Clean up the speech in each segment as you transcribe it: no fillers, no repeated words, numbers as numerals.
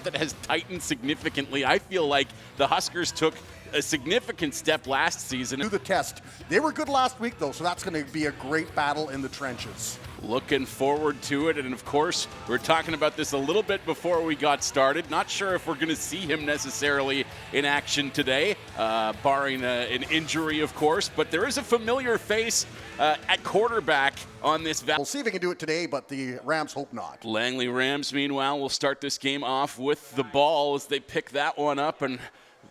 that has tightened significantly. I feel like the Huskers took a significant step last season. Do the test. They were good last week, though, so that's going to be a great battle in the trenches. Looking forward to it, and of course, we were talking about this a little bit before we got started. Not sure if we're going to see him necessarily in action today, barring an injury, of course, but there is a familiar face at quarterback on this. We'll see if he can do it today, but the Rams hope not. Langley Rams, meanwhile, will start this game off with the ball as they pick that one up, and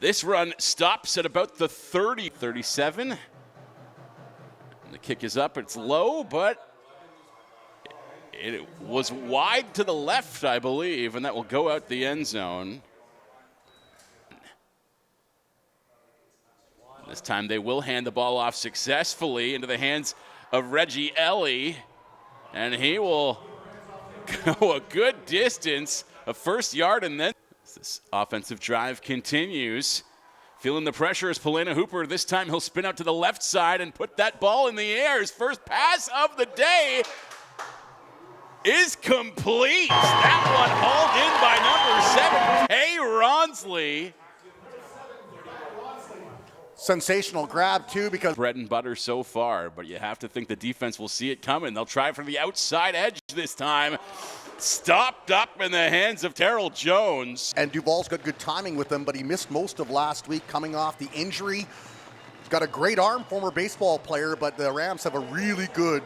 this run stops at about the 37. And the kick is up. It's low, but it was wide to the left, I believe, and that will go out the end zone. This time they will hand the ball off successfully into the hands of Reggie Ellie, and he will go a good distance, a first yard, and then this offensive drive continues. Feeling the pressure is Palena Hooper. This time he'll spin out to the left side and put that ball in the air. His first pass of the day is complete. That one hauled in by number 7, Kay Ronsley. Sensational grab, too, because bread and butter so far, but you have to think the defense will see it coming. They'll try for the outside edge this time. Stopped up in the hands of Terrell Jones. And Duval's got good timing with him, but he missed most of last week coming off the injury. He's got a great arm, former baseball player, but the Rams have a really good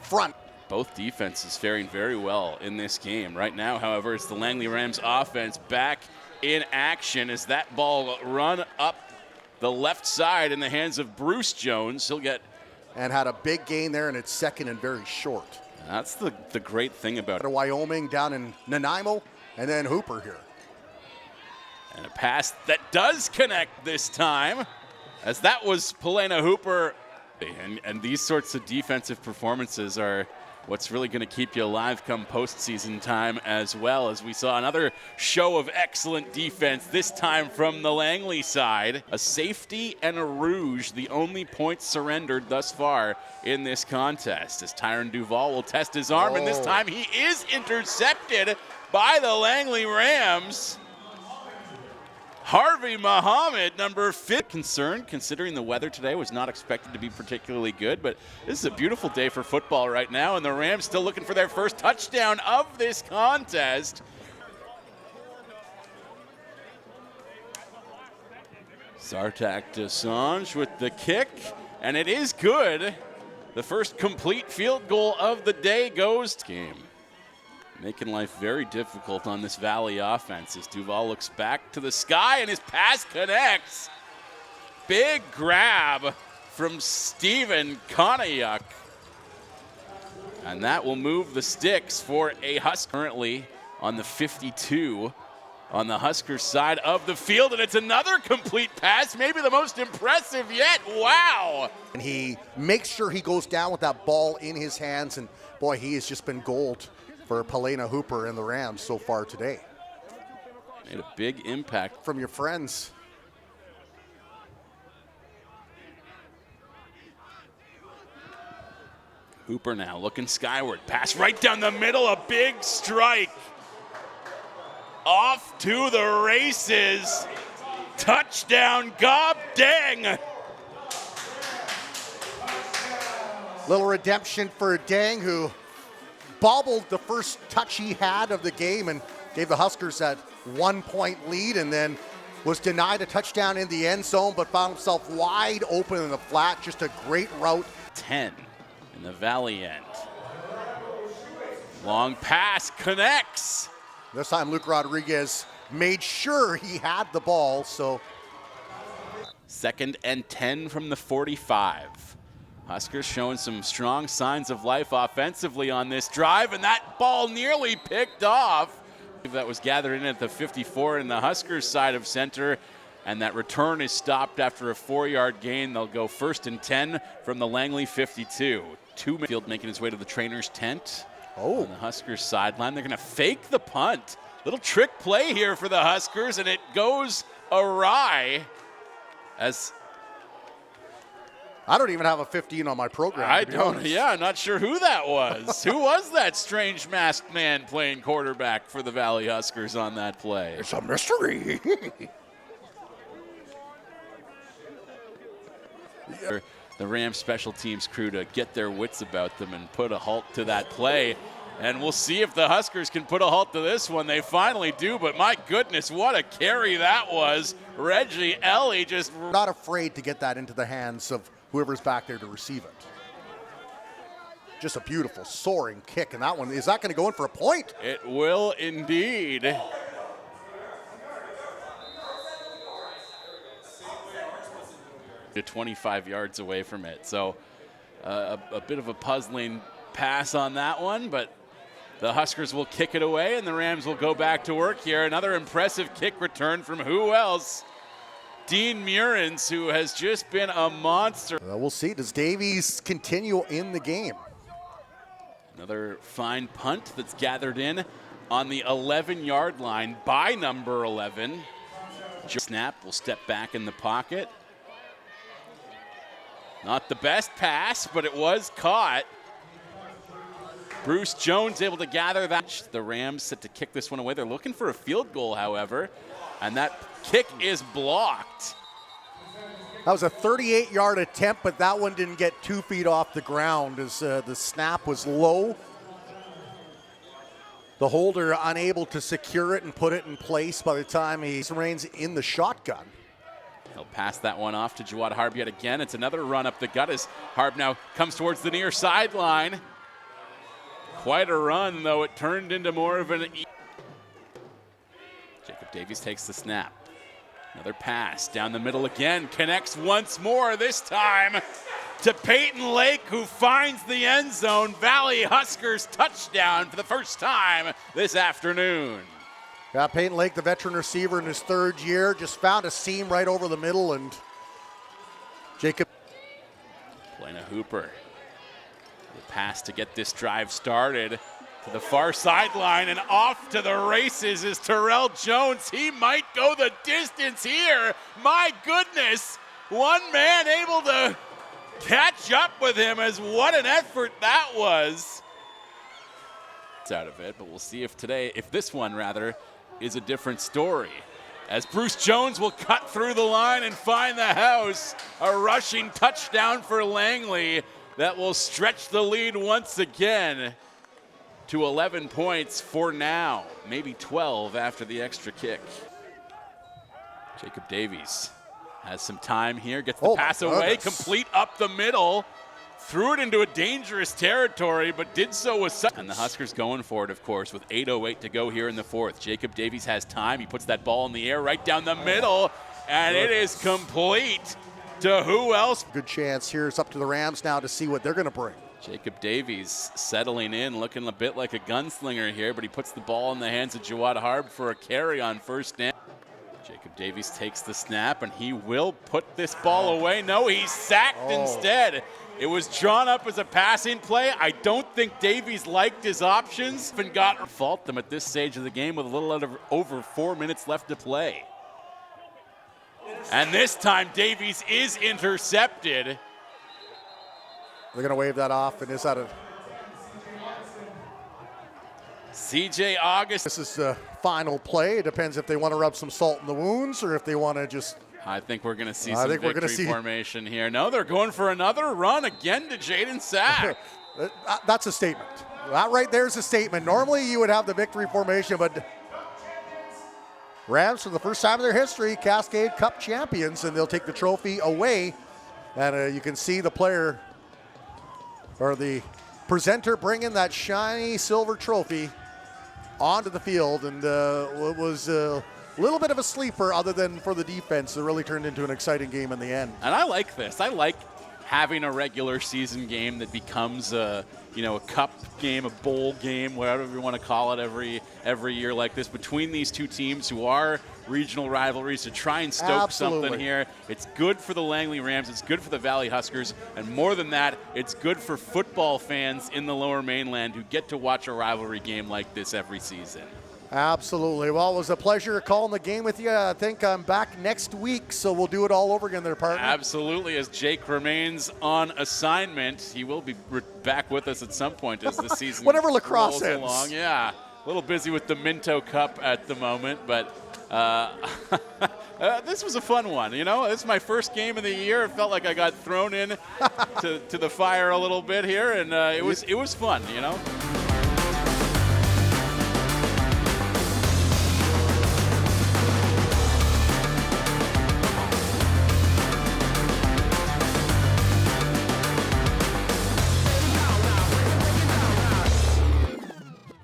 front. Both defenses faring very well in this game. Right now, however, it's the Langley Rams offense back in action as that ball run up the left side in the hands of Bruce Jones. He'll get... And had a big gain there, and it's second and very short. That's the great thing about it. Wyoming down in Nanaimo, and then Hooper here. And a pass that does connect this time, as that was Palena Hooper. And these sorts of defensive performances are what's really going to keep you alive come postseason time, as well as we saw another show of excellent defense, this time from the Langley side. A safety and a rouge, the only points surrendered thus far in this contest, as Tyron Duval will test his arm, and this time he is intercepted by the Langley Rams. Harvey Muhammad, number 5. Concerned, considering the weather today was not expected to be particularly good, but this is a beautiful day for football right now, and the Rams still looking for their first touchdown of this contest. Sartak Desange with the kick, and it is good. The first complete field goal of the day goes to game. Making life very difficult on this Valley offense as Duval looks back to the sky and his pass connects. Big grab from Steven Konayuk. And that will move the sticks for a Husker currently on the 52 on the Huskers side of the field. And it's another complete pass, maybe the most impressive yet. Wow. And he makes sure he goes down with that ball in his hands. And boy, he has just been gold for Palena Hooper and the Rams so far today. Made a big impact. From your friends. Hooper now looking skyward. Pass right down the middle, a big strike. Off to the races. Touchdown, Gob Dang. Little redemption for Dang, who bobbled the first touch he had of the game and gave the Huskers that 1-point lead, and then was denied a touchdown in the end zone, but found himself wide open in the flat. Just a great route. 10 in the Valley end. Long pass connects. This time Luke Rodriguez made sure he had the ball, so. 2nd and 10 from the 45. Huskers showing some strong signs of life offensively on this drive, and that ball nearly picked off. That was gathered in at the 54 in the Huskers side of center, and that return is stopped after a 4-yard gain. They'll go 1st and 10 from the Langley 52. Field making his way to the trainer's tent on the Huskers sideline. They're going to fake the punt. Little trick play here for the Huskers, and it goes awry as I don't even have a 15 on my program. I don't. Yeah, I'm not sure who that was. Who was that strange masked man playing quarterback for the Valley Huskers on that play? It's a mystery. The Rams special teams crew to get their wits about them and put a halt to that play. And we'll see if the Huskers can put a halt to this one. They finally do, but my goodness, what a carry that was. Reggie Ellie just... Not afraid to get that into the hands of whoever's back there to receive it. Just a beautiful soaring kick, and that one, is that going to go in for a point? It will indeed. To 25 yards away from it. So a bit of a puzzling pass on that one, but the Huskers will kick it away, and the Rams will go back to work here. Another impressive kick return from who else? Dean Murins, who has just been a monster. We'll see. Does Davies continue in the game? Another fine punt that's gathered in on the 11-yard line by number 11. Snap will step back in the pocket. Not the best pass, but it was caught. Bruce Jones able to gather that. The Rams set to kick this one away. They're looking for a field goal, however, and that kick is blocked. That was a 38-yard attempt, but that one didn't get 2 feet off the ground as the snap was low. The holder unable to secure it and put it in place by the time he remains in the shotgun. He'll pass that one off to Jawad Harb yet again. It's another run up the gut as Harb now comes towards the near sideline. Quite a run, though. It turned into more of an... Jacob Davies takes the snap. Another pass down the middle again. Connects once more, this time to Peyton Lake, who finds the end zone. Valley Huskers touchdown for the first time this afternoon. Got Peyton Lake, the veteran receiver in his 3rd year, just found a seam right over the middle, and Jacob. Plena Hooper. The pass to get this drive started to the far sideline, and off to the races is Terrell Jones. He might go the distance here. My goodness, one man able to catch up with him, as what an effort that was. It's out of it, but we'll see if this one is a different story. As Bruce Jones will cut through the line and find the house. A rushing touchdown for Langley that will stretch the lead once again to 11 points for now. Maybe 12 after the extra kick. Jacob Davies has some time here, gets the pass away, complete up the middle. Threw it into a dangerous territory, but did so with such. And the Huskers going for it, of course, with 8:08 to go here in the 4th. Jacob Davies has time. He puts that ball in the air right down the middle, and it is complete to who else? Good chance here. It's up to the Rams now to see what they're going to bring. Jacob Davies settling in, looking a bit like a gunslinger here, but he puts the ball in the hands of Jawad Harb for a carry on first down. Jacob Davies takes the snap, and he will put this ball away. No, he's sacked instead. It was drawn up as a passing play. I don't think Davies liked his options and got fault them at this stage of the game with a little over 4 minutes left to play. And this time Davies is intercepted. They're going to wave that off, and is that a... CJ August. This is the final play. It depends if they want to rub some salt in the wounds or if they want to just... I think we're going to see some victory formation here. No, they're going for another run again to Jaden Sack. That's a statement. That right there is a statement. Normally you would have the victory formation, but Rams, for the first time in their history, Cascade Cup champions, and they'll take the trophy away. And you can see the player or the presenter bringing that shiny silver trophy onto the field, and it was a little bit of a sleeper other than for the defense. It really turned into an exciting game in the end. And I like this. I like having a regular season game that becomes a cup game, a bowl game, whatever you want to call it, every year like this, between these two teams who are regional rivalries, to try and stoke something here. It's good for the Langley Rams, it's good for the Valley Huskers, and more than that, it's good for football fans in the Lower Mainland who get to watch a rivalry game like this every season. Absolutely. Well, it was a pleasure calling the game with you. I think I'm back next week, so we'll do it all over again there, partner. Absolutely. As Jake remains on assignment, he will be back with us at some point as the season whenever lacrosse ends. Along. Yeah, a little busy with the Minto Cup at the moment, but this was a fun one. You know, it's my first game of the year. It felt like I got thrown in to the fire a little bit here, and it was fun. You know.